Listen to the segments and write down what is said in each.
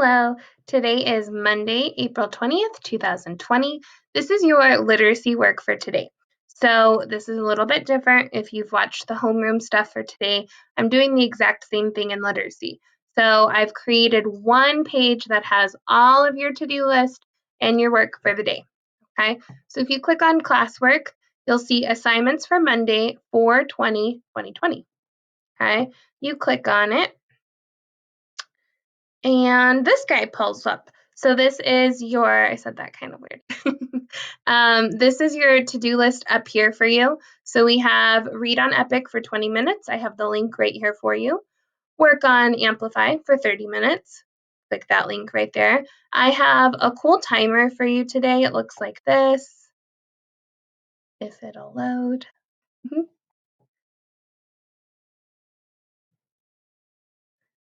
Hello, today is Monday, April 20th, 2020. This is your literacy work for today. So this is a little bit different. If you've watched the homeroom stuff for today, I'm doing the exact same thing in literacy. So I've created one page that has all of your to-do list and your work for the day, okay? So if you click on classwork, you'll see assignments for Monday, 4/20/2020, okay? You click on it, and this guy pulls up. So this is your, I said that kind of weird. This is your to-do list up here for you. So we have read on Epic for 20 minutes. I have the link right here for you. Work on Amplify for 30 minutes. Click that link right there. I have a cool timer for you today. It looks like this, if it'll load.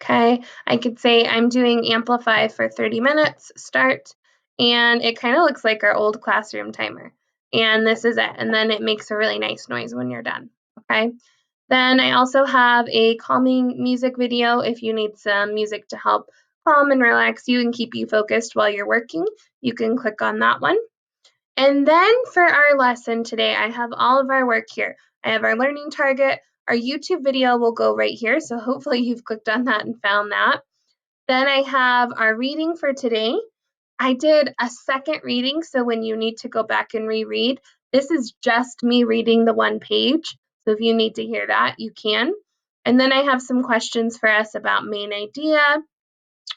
Okay, I could say I'm doing Amplify for 30 minutes, start, and it kind of looks like our old classroom timer. And this is it, and then it makes a really nice noise when you're done, okay? Then I also have a calming music video if you need some music to help calm and relax you and keep you focused while you're working. You can click on that one. And then for our lesson today, I have all of our work here. I have our learning target. Our YouTube video will go right here, so hopefully you've clicked on that and found that. Then I have our reading for today. I did a second reading, so when you need to go back and reread, this is just me reading the one page. So if you need to hear that, you can. And then I have some questions for us about main idea.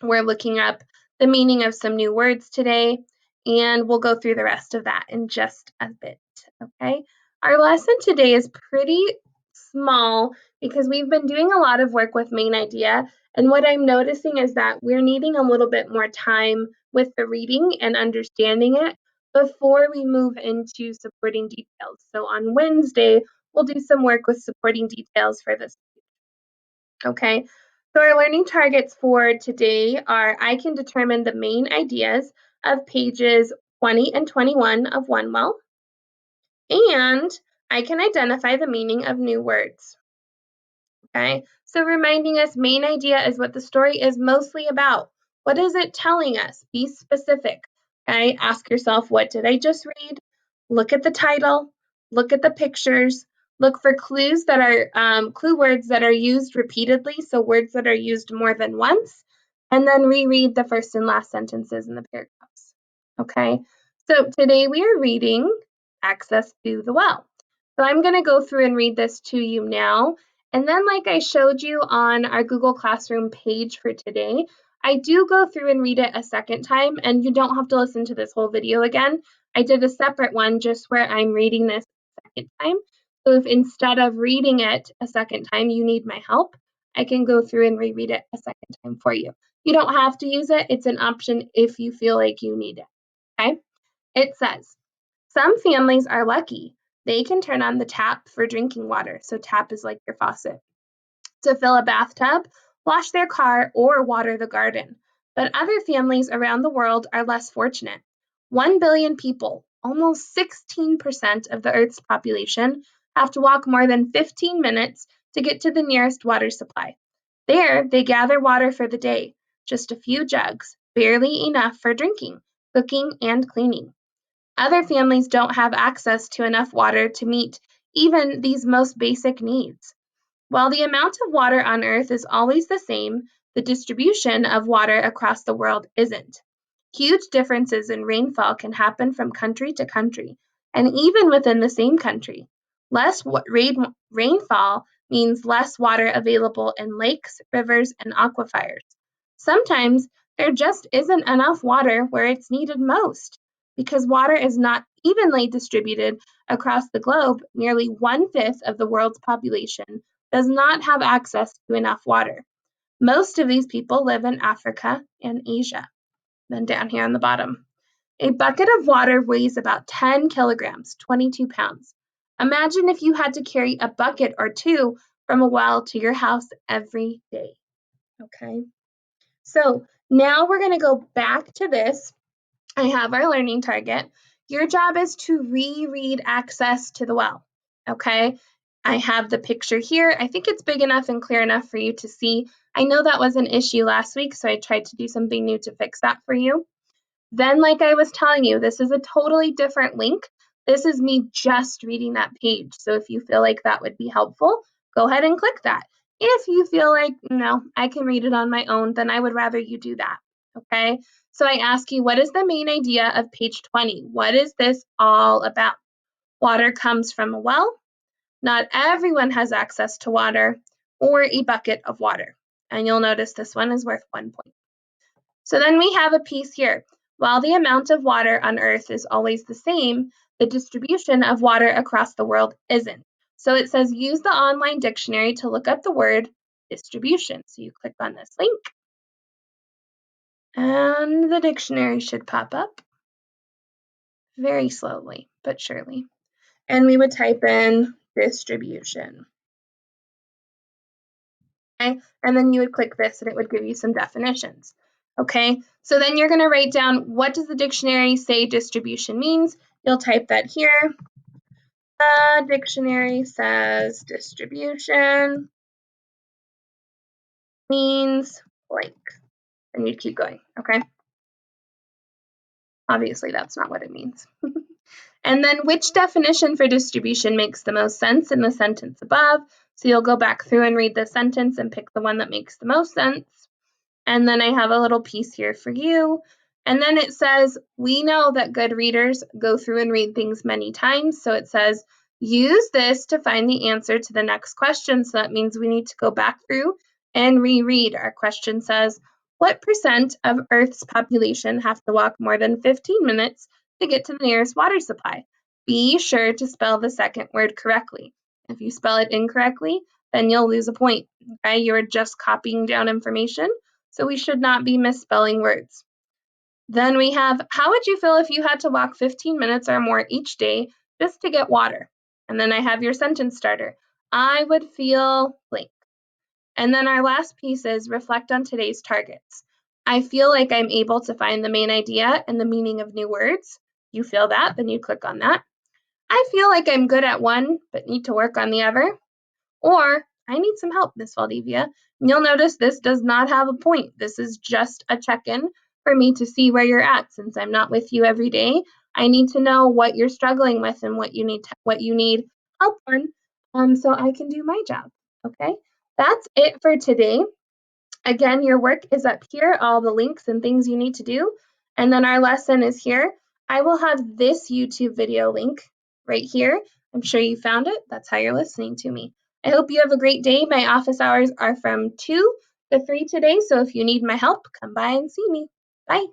We're looking up the meaning of some new words today, and we'll go through the rest of that in just a bit, okay? Our lesson today is pretty small because we've been doing a lot of work with main idea, and what I'm noticing is that we're needing a little bit more time with the reading and understanding it before we move into supporting details. So on Wednesday, we'll do some work with supporting details for this. Okay, so our learning targets for today are I can determine the main ideas of pages 20 and 21 of OneWell, and I can identify the meaning of new words. Okay, so reminding us main idea is what the story is mostly about. What is it telling us? Be specific. Okay, ask yourself, what did I just read? Look at the title, look at the pictures, look for clues that are clue words that are used repeatedly, so words that are used more than once, and then reread the first and last sentences in the paragraphs. Okay, so today we are reading Access to the Well. So I'm going to go through and read this to you now. And then, like I showed you on our Google Classroom page for today, I do go through and read it a second time, and you don't have to listen to this whole video again. I did a separate one just where I'm reading this a second time. So if instead of reading it a second time, you need my help, I can go through and reread it a second time for you. You don't have to use it. It's an option if you feel like you need it, okay? It says, some families are lucky. They can turn on the tap for drinking water. So tap is like your faucet. To fill a bathtub, wash their car, or water the garden. But other families around the world are less fortunate. 1 billion people, almost 16% of the Earth's population, have to walk more than 15 minutes to get to the nearest water supply. There, they gather water for the day, just a few jugs, barely enough for drinking, cooking, and cleaning. Other families don't have access to enough water to meet even these most basic needs. While the amount of water on Earth is always the same, the distribution of water across the world isn't. Huge differences in rainfall can happen from country to country, and even within the same country. Less rainfall means less water available in lakes, rivers, and aquifers. Sometimes there just isn't enough water where it's needed most. Because water is not evenly distributed across the globe, nearly 1/5 of the world's population does not have access to enough water. Most of these people live in Africa and Asia. Then down here on the bottom, a bucket of water weighs about 10 kilograms, 22 pounds. Imagine if you had to carry a bucket or two from a well to your house every day. Okay, so now we're going to go back to this. I have our learning target. Your job is to reread Access to the Well. Okay, I have the picture here. I think it's big enough and clear enough for you to see. I know that was an issue last week, so I tried to do something new to fix that for you. Then, like I was telling you, this is a totally different link. This is me just reading that page. So if you feel like that would be helpful, go ahead and click that. If you feel like, no, I can read it on my own, then I would rather you do that. Okay. So I ask you, what is the main idea of page 20? What is this all about? Water comes from a well. Not everyone has access to water or a bucket of water. And you'll notice this one is worth 1 point. So then we have a piece here. While the amount of water on Earth is always the same, the distribution of water across the world isn't. So it says use the online dictionary to look up the word distribution. So you click on this link and the dictionary should pop up very slowly but surely. And we would type in distribution. Okay, and then you would click this and it would give you some definitions. Okay, so then you're going to write down what does the dictionary say distribution means. You'll type that here. The dictionary says distribution means blank. And you keep going, okay? Obviously, that's not what it means. And then which definition for distribution makes the most sense in the sentence above? So you'll go back through and read the sentence and pick the one that makes the most sense. And then I have a little piece here for you. And then it says, we know that good readers go through and read things many times. So it says, use this to find the answer to the next question. So that means we need to go back through and reread. Our question says, what percent of Earth's population have to walk more than 15 minutes to get to the nearest water supply? Be sure to spell the second word correctly. If you spell it incorrectly, then you'll lose a point. Okay, you're just copying down information. So we should not be misspelling words. Then we have, how would you feel if you had to walk 15 minutes or more each day just to get water? And then I have your sentence starter. I would feel blank. And then our last piece is reflect on today's targets. I feel like I'm able to find the main idea and the meaning of new words. You feel that, then you click on that. I feel like I'm good at one, but need to work on the other. Or, I need some help, Miss Valdivia. And you'll notice this does not have a point. This is just a check-in for me to see where you're at. Since I'm not with you every day, I need to know what you're struggling with and what you need help on, so I can do my job. Okay, that's it for today. Again, your work is up here, all the links and things you need to do. And then our lesson is here. I will have this YouTube video link right here. I'm sure you found it. That's how you're listening to me. I hope you have a great day. My office hours are from 2 to 3 today, so if you need my help, come by and see me. Bye.